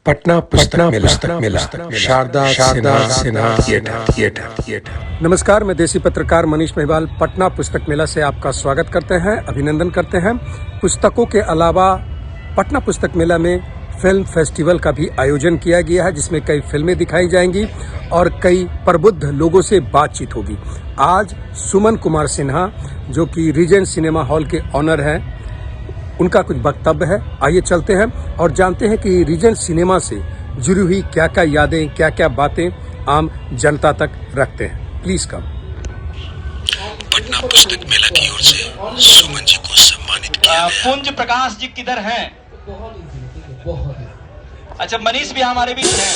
पटना पुस्तक मेला शारदा सिन्हा थिएटर। नमस्कार, मैं देसी पत्रकार मनीष महिवाल पटना पुस्तक मेला से आपका स्वागत करते हैं, अभिनंदन करते हैं। पुस्तकों के अलावा पटना पुस्तक मेला में फिल्म फेस्टिवल का भी आयोजन किया गया है, जिसमें कई फिल्में दिखाई जाएंगी और कई प्रबुद्ध लोगों से बातचीत होगी। आज सुमन कुमार सिन्हा, जो कि रीजेंट सिनेमा हॉल के ऑनर हैं, उनका कुछ वक्तव्य है। आइए चलते हैं और जानते हैं कि रीजेंट सिनेमा से जुड़ी हुई क्या क्या यादें, क्या क्या बातें आम जनता तक रखते हैं। Please come. पटना पुस्तक मेला की ओर से सुमन जी को सम्मानित किया गया। पुंज प्रकाश जी किधर हैं? अच्छा, मनीष भी हमारे बीच हैं।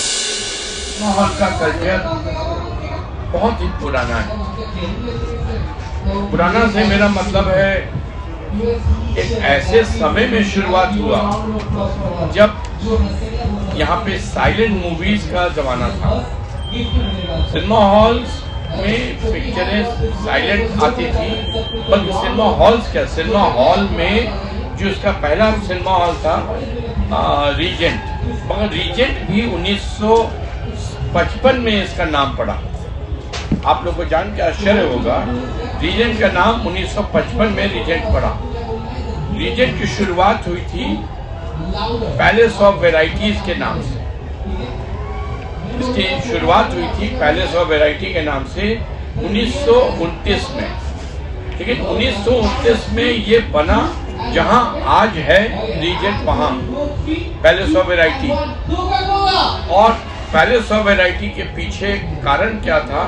माहौल का कल्चर बहुत ही पुराना है। पुराना से मेरा मतलब है एक ऐसे समय में शुरुआत हुआ जब यहाँ पे साइलेंट मूवीज का जमाना था। सिनेमा हॉल्स में पिक्चरें साइलेंट आती थी, बल्कि सिनेमा हॉल्स क्या, सिनेमा हॉल में जो इसका पहला सिनेमा हॉल था रीजेंट, मगर रीजेंट भी 1955 में इसका नाम पड़ा। आप लोग को जान के आश्चर्य होगा, रीजेंट का नाम 1955 में रीजेंट पड़ा। रीजेंट की शुरुआत हुई थी पैलेस ऑफ वेराइटीज के नाम से। इसकी शुरुआत हुई थी पैलेस ऑफ वेराइटी के नाम से 1929 में। लेकिन 1929 में ये बना जहां आज है रीजेंट, वहां पैलेस ऑफ वेराइटी। और पैलेस ऑफ वेराइटी के पीछे कारण क्या था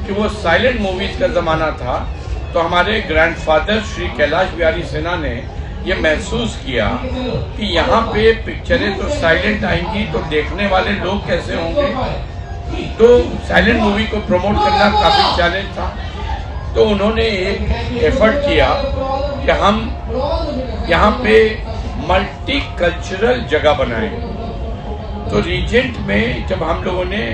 कि वो साइलेंट मूवीज का जमाना था। तो हमारे ग्रैंडफादर श्री कैलाश बिहारी सिन्हा ने ये महसूस किया कि यहाँ पे पिक्चरें तो साइलेंट आएंगी तो देखने वाले लोग कैसे होंगे, तो साइलेंट मूवी को प्रमोट करना काफी चैलेंज था। तो उन्होंने एक एफर्ट किया कि हम यहाँ पे मल्टी कल्चरल जगह बनाएं। तो रीजेंट में जब हम लोगों ने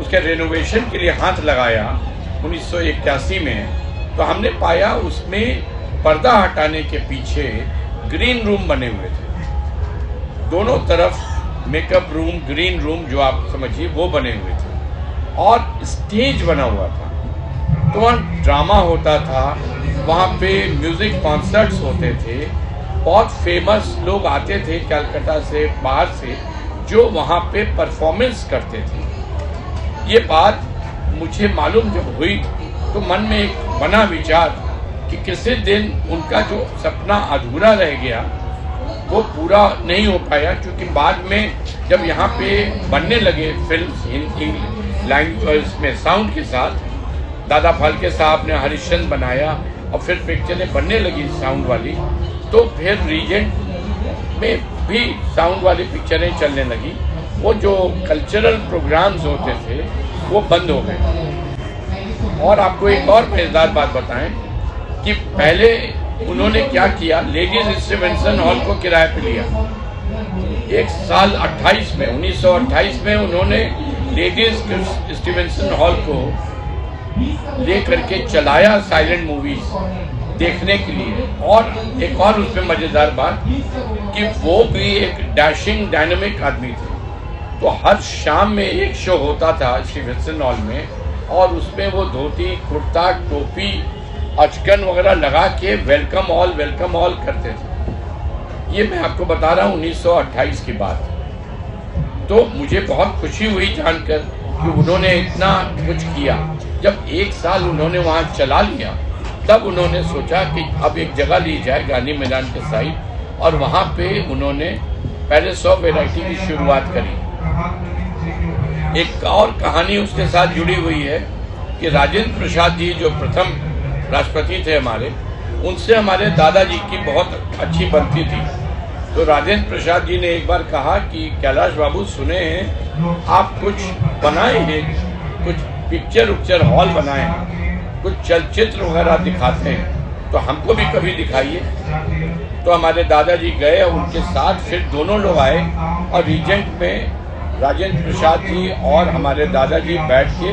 उसके रेनोवेशन के लिए हाथ लगाया 1981 में, तो हमने पाया उसमें पर्दा हटाने के पीछे ग्रीन रूम बने हुए थे। दोनों तरफ मेकअप रूम, ग्रीन रूम जो आप समझिए वो बने हुए थे, और स्टेज बना हुआ था। तो वहाँ ड्रामा होता था, वहाँ पे म्यूजिक कॉन्सर्ट्स होते थे, बहुत फेमस लोग आते थे कलकत्ता से, बाहर से, जो वहाँ पे परफॉर्मेंस करते थे। ये बात मुझे मालूम जब हुई तो मन में एक बना विचार कि किसी दिन उनका जो सपना अधूरा रह गया वो पूरा नहीं हो पाया, क्योंकि बाद में जब यहाँ पे बनने लगे फिल्म हिंदी लैंग्वेज में साउंड के साथ, दादा फाल्के साहब ने हरिश्चंद्र बनाया और फिर पिक्चरें बनने लगी साउंड वाली, तो फिर रीजेंट में भी साउंड वाली पिक्चरें चलने लगी। वो जो कल्चरल प्रोग्राम्स होते थे वो बंद हो गए। और आपको एक और मजेदार बात बताएं कि पहले उन्होंने क्या किया, लेडीज स्टीवेंसन हॉल को किराए पे लिया। एक साल 1928 में उन्होंने लेडीज स्टीवेंसन हॉल को लेकर के चलाया साइलेंट मूवीज देखने के लिए। और एक और उसमें मजेदार बात कि वो भी एक डैशिंग डायनामिक आदमी थे। तो हर शाम में एक शो होता था स्टीवेंसन हॉल में, और उसमें वो धोती, कुर्ता, टोपी, अचकन वगैरह लगा के वेलकम ऑल करते थे। ये मैं आपको बता रहा हूँ 1928 की बात। तो मुझे बहुत खुशी हुई जानकर कि उन्होंने इतना कुछ किया। जब एक साल उन्होंने वहाँ चला लिया, तब उन्होंने सोचा कि अब एक जगह ली जाए गांधी मैदान के साइड, और वहाँ पे उन्होंने पैलेस ऑफ वेराइटी की शुरुआत करी। एक और कहानी उसके साथ जुड़ी हुई है कि राजेंद्र प्रसाद जी जो प्रथम राष्ट्रपति थे हमारे, उनसे हमारे दादाजी की बहुत अच्छी बनती थी। तो राजेंद्र प्रसाद जी ने एक बार कहा कि कैलाश बाबू, सुने हैं आप कुछ बनाए हैं, कुछ पिक्चर हॉल बनाए हैं, कुछ चलचित्र वगैरह दिखाते हैं, तो हमको भी कभी दिखाइए। तो हमारे दादाजी गए, उनके साथ फिर दोनों लोग आए, और रीजेंट में राजेंद्र प्रसाद जी और हमारे दादाजी बैठ के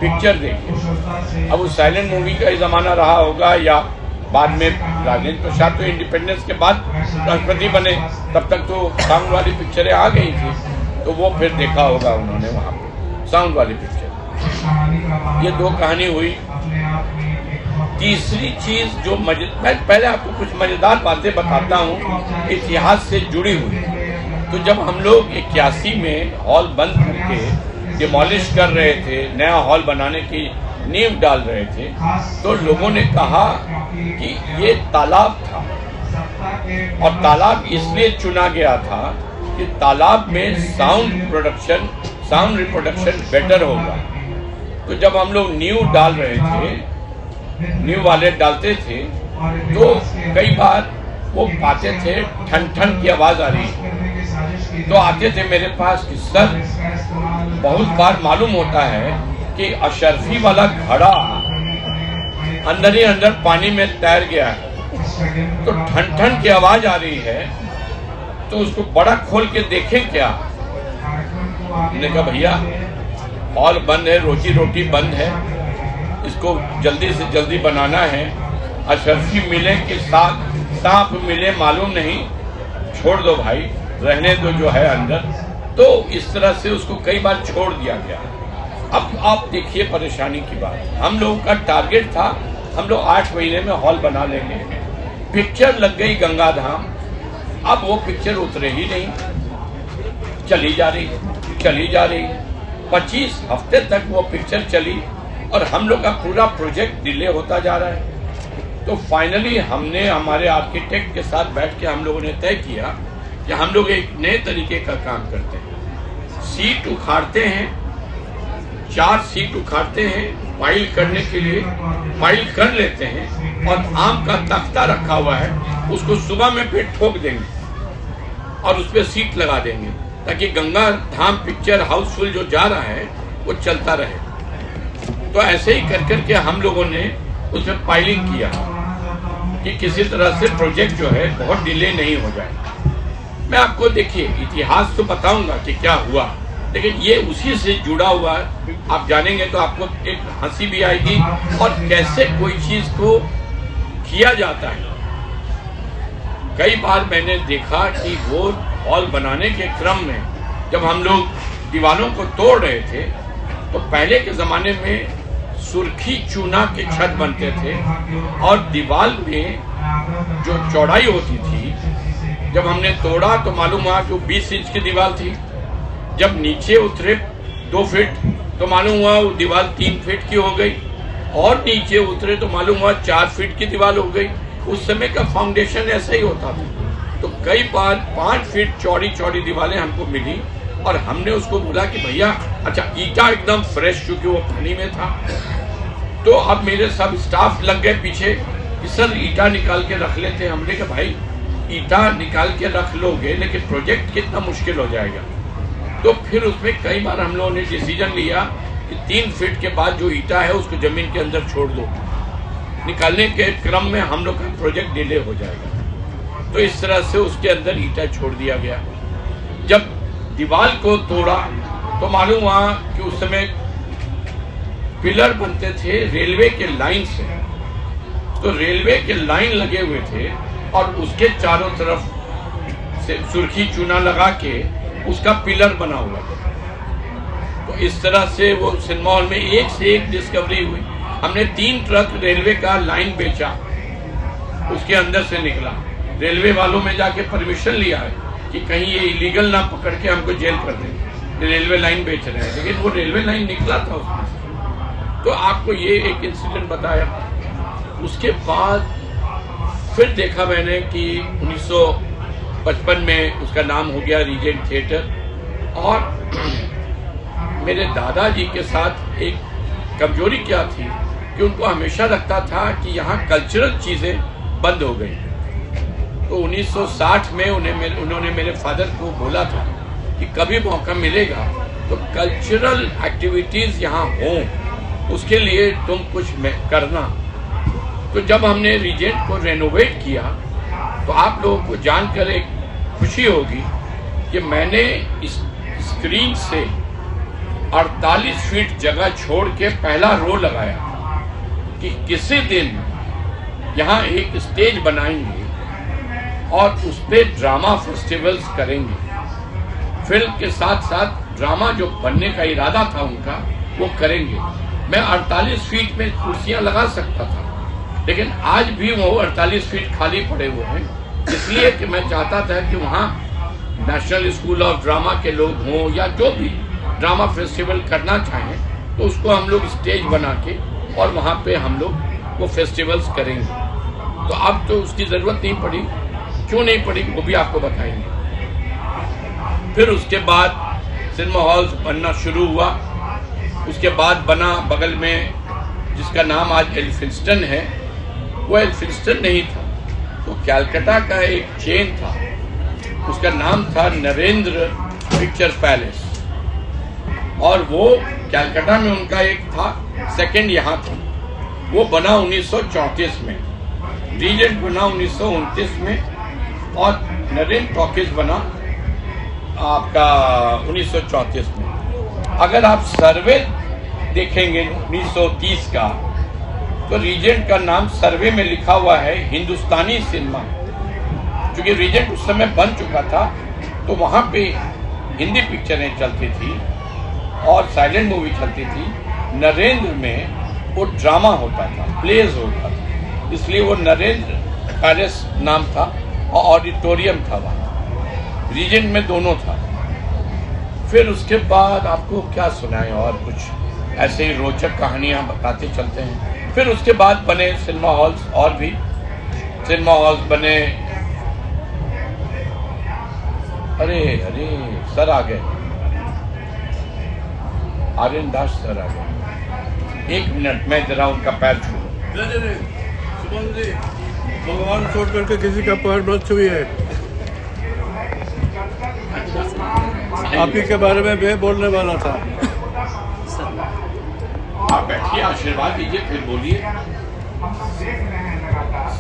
पिक्चर देखे। अब उस साइलेंट मूवी का ही जमाना रहा होगा या बाद में राजेंद्र प्रसाद तो इंडिपेंडेंस के बाद राष्ट्रपति बने, तब तक तो साउंड वाली पिक्चरें आ गई थी, तो वो फिर देखा होगा उन्होंने वहाँ पे साउंड वाली पिक्चर। ये दो कहानी हुई। तीसरी चीज जो मैं पहले आपको कुछ मजेदार बातें बताता हूँ इतिहास से जुड़ी हुई। तो जब हम लोग 81 में हॉल बंद करके डिमोलिश कर रहे थे, नया हॉल बनाने की नींव डाल रहे थे, तो लोगों ने कहा कि ये तालाब था और तालाब इसलिए चुना गया था कि तालाब में साउंड रिप्रोडक्शन बेटर होगा। तो जब हम लोग नींव डाल रहे थे, नींव वाले डालते थे, तो कई बार वो पाते थे ठन ठन की आवाज आ रही है, तो आते थे मेरे पास कि सर बहुत बार मालूम होता है कि अशरफी वाला घड़ा अंदर ही अंदर पानी में तैर गया है, तो ठन ठन की आवाज आ रही है, तो उसको बड़ा खोल के देखें क्या। मैंने कहा भैया हॉल बंद है, रोजी रोटी बंद है, इसको जल्दी से जल्दी बनाना है। अशरफी मिले कि सांप मिले मालूम नहीं, छोड़ दो भाई, रहने दो जो है अंदर। तो इस तरह से उसको कई बार छोड़ दिया गया। अब आप देखिए परेशानी की बात। हम लोगों का टारगेट था हम लोग 8 महीने में हॉल बना लेंगे। पिक्चर लग गई गंगाधाम, अब वो पिक्चर उतरे ही नहीं, चली जा रही। 25 हफ्ते तक वो पिक्चर चली और हम लोग का पूरा प्रोजेक्ट डिले होता जा रहा है। तो फाइनली हमने हमारे आर्किटेक्ट के साथ बैठ के हम लोगों ने तय किया कि हम लोग एक नए तरीके का काम करते हैं। सीट उखाड़ते हैं, 4 सीट उखाड़ते हैं, फाइल करने के लिए फाइल कर लेते हैं और आम का तख्ता रखा हुआ है, उसको सुबह में फिर ठोक देंगे और उस पर सीट लगा देंगे ताकि गंगा धाम पिक्चर हाउसफुल जो जा रहा है वो चलता रहे। तो ऐसे ही कर करके हम लोगों ने उसमें फाइलिंग किया कि किसी तरह से प्रोजेक्ट जो है बहुत डिले नहीं हो जाए। मैं आपको देखिए इतिहास तो बताऊंगा कि क्या हुआ, लेकिन ये उसी से जुड़ा हुआ है। आप जानेंगे तो आपको एक हंसी भी आएगी और कैसे कोई चीज को किया जाता है। कई बार मैंने देखा कि वो हॉल बनाने के क्रम में जब हम लोग दीवारों को तोड़ रहे थे, तो पहले के जमाने में सुर्खी चूना के छत बनते थे और दीवार में जो चौड़ाई होती थी, जब हमने तोड़ा तो मालूम हुआ कि 20 इंच की दीवार थी। जब नीचे उतरे 2 फीट तो मालूम हुआ वो दीवार 3 फीट की हो गई, और नीचे उतरे तो मालूम हुआ 4 फीट की दीवार हो गई। उस समय का फाउंडेशन ऐसा ही होता था। तो कई बार 5 फीट चौड़ी दीवारें हमको मिली और हमने उसको बोला कि भैया अच्छा ईटा एकदम फ्रेश, क्योंकि वो पानी में था। तो अब मेरे सब स्टाफ लग गए पीछे कि सर ईटा निकाल के रख लेते हैं। हमने कहा भाई ईटा निकाल के रख लोगे लेकिन प्रोजेक्ट कितना मुश्किल हो जाएगा। तो फिर उसमें कई बार हम लोगों ने डिसीजन लिया कि 3 फीट के बाद जो ईटा है उसको जमीन के अंदर छोड़ दो। निकालने के क्रम में हम लोग का प्रोजेक्ट डिले हो जाएगा, तो इस तरह से उसके अंदर ईटा छोड़ दिया गया। जब दीवार को तोड़ा तो मालूम हुआ कि उस समय पिलर बनते थे रेलवे के लाइन से, तो रेलवे के लाइन लगे हुए थे और उसके चारों तरफ से सुर्खी चूना लगा के उसका पिलर बना हुआ था। तो इस तरह से वो सिनेमा हॉल में एक से एक डिस्कवरी हुई। हमने 3 ट्रक रेलवे का लाइन बेचा, उसके अंदर से निकला। रेलवे वालों में जाके परमिशन लिया है कि कहीं ये इलीगल ना पकड़ के हमको जेल कर दें, रेलवे लाइन बेच रहे हैं, लेकिन वो रेलवे लाइन निकला था उसमें। तो आपको ये एक इंसिडेंट बताया। उसके बाद फिर देखा मैंने कि 1955 में उसका नाम हो गया रीजेंट थिएटर। और मेरे दादाजी के साथ एक कमजोरी क्या थी कि उनको हमेशा लगता था कि यहाँ कल्चरल चीजें बंद हो गई। तो 1960 में उन्होंने मेरे फादर को बोला था कि कभी मौका मिलेगा तो कल्चरल एक्टिविटीज यहाँ हों, उसके लिए तुम कुछ करना। तो जब हमने रीजेंट को रेनोवेट किया तो आप लोगों को जानकर एक खुशी होगी कि मैंने इस स्क्रीन से 48 फीट जगह छोड़ के पहला रो लगाया कि किसी दिन यहाँ एक स्टेज बनाएंगे और उस पर ड्रामा फेस्टिवल्स करेंगे। फिल्म के साथ साथ ड्रामा जो बनने का इरादा था उनका वो करेंगे। मैं 48 फीट में कुर्सियां लगा सकता था, लेकिन आज भी वो 48 फीट खाली पड़े हुए हैं, इसलिए कि मैं चाहता था कि वहाँ नेशनल स्कूल ऑफ ड्रामा के लोग हों या जो भी ड्रामा फेस्टिवल करना चाहें तो उसको हम लोग स्टेज बना के और वहाँ पे हम लोग वो फेस्टिवल्स करेंगे। तो अब तो उसकी ज़रूरत नहीं पड़ी, क्यों नहीं पड़ी वो भी आपको बताएंगे। फिर उसके बाद सिनेमा हॉल्स बनना शुरू हुआ। उसके बाद बना बगल में जिसका नाम आज एल्फिंस्टन है, वो एल्फिंस्टन नहीं था, तो कैलकाटा का एक चेन था, उसका नाम था नरेंद्र पिक्चर पैलेस, और वो कैलकाटा में उनका एक था, सेकंड यहाँ था। वो बना 1934 में, रीजेंट बना 1929 में और नरेंद्र टॉकीज बना आपका 1934 में। अगर आप सर्वे देखेंगे 1930 का, तो रीजेंट का नाम सर्वे में लिखा हुआ है हिंदुस्तानी सिनेमा, क्योंकि रीजेंट उस समय बन चुका था, तो वहाँ पे हिंदी पिक्चरें चलती थी और साइलेंट मूवी चलती थी। नरेंद्र में वो ड्रामा होता था, प्लेज होता था, इसलिए वो नरेंद्र पैलेस नाम था और ऑडिटोरियम था वहाँ। रीजेंट में दोनों था। फिर उसके बाद आपको क्या सुनाएं, और कुछ ऐसे ही रोचक कहानियाँ बताते चलते हैं। फिर उसके बाद बने सिनेमा हॉल्स, और भी सिनेमा हॉल्स बने। अरे अरे सर आ गए, आर्यन दास सर आ गए। एक मिनट, मैं जरा उनका पैर छू लूं। सुमन जी, भगवान छोड़ करके किसी का पैर मत छुइए। आप ही के बारे में मैं बोलने वाला था। आप बैठिए, आशीर्वाद दीजिए, फिर बोलिए।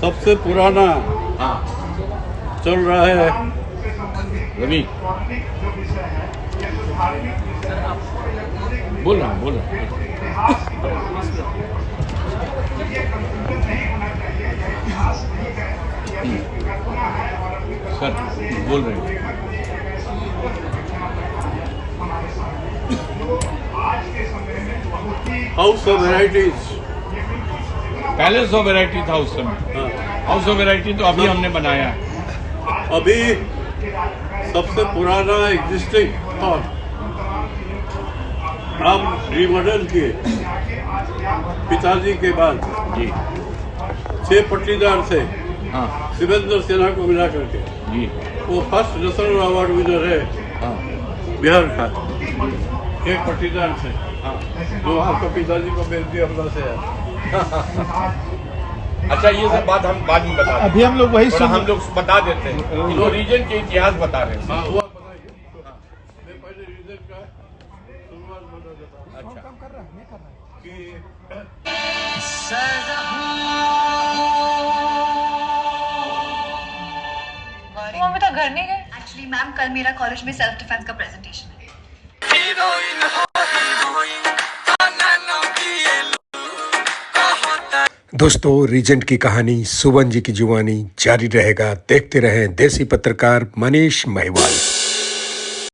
सबसे पुराना हाँ चल रहा है रवि, बोल रहा बोल रहा। सर बोल रहे हैं। House of varieties, palace of variety था उस समय। हाउस ऑफ वैरायटी तो अभी हमने बनाया है। अभी सबसे पुराना एग्जिस्टिंग था, हम रिमॉडल किए पिताजी के बाद। जी 6 पट्टीदार थे, हाँ शिवेंद्र सिन्हा को मिला करके। जी वो फर्स्ट नेशनल अवार्ड विनर है हाँ बिहार का। 1 पट्टीदार थे, हाँ। जो आपका पिताजी को बेनती अपना से है। अच्छा, ये सब बात हम बाद में बता दें। अभी हम लोग वही थोड़ा हम लोग बता देते हैं, जो रीजन के इतिहास बता रहे हैं। हाँ, वो आप बताइए। मैं पहले रीजन का शुरुआत बता देता हूँ। अच्छा, कर रहा है, नहीं कर रहा है। कि वो अभी तक घर नहीं गए। एक्चुअली मैम, कल मेरा कॉलेज में सेल्फ डिफेंस का प्रेजेंटेशन है। दोस्तों, रीजेंट की कहानी, सुमन जी की जुबानी जारी रहेगा। देखते रहें देसी पत्रकार मनीष महिवाल।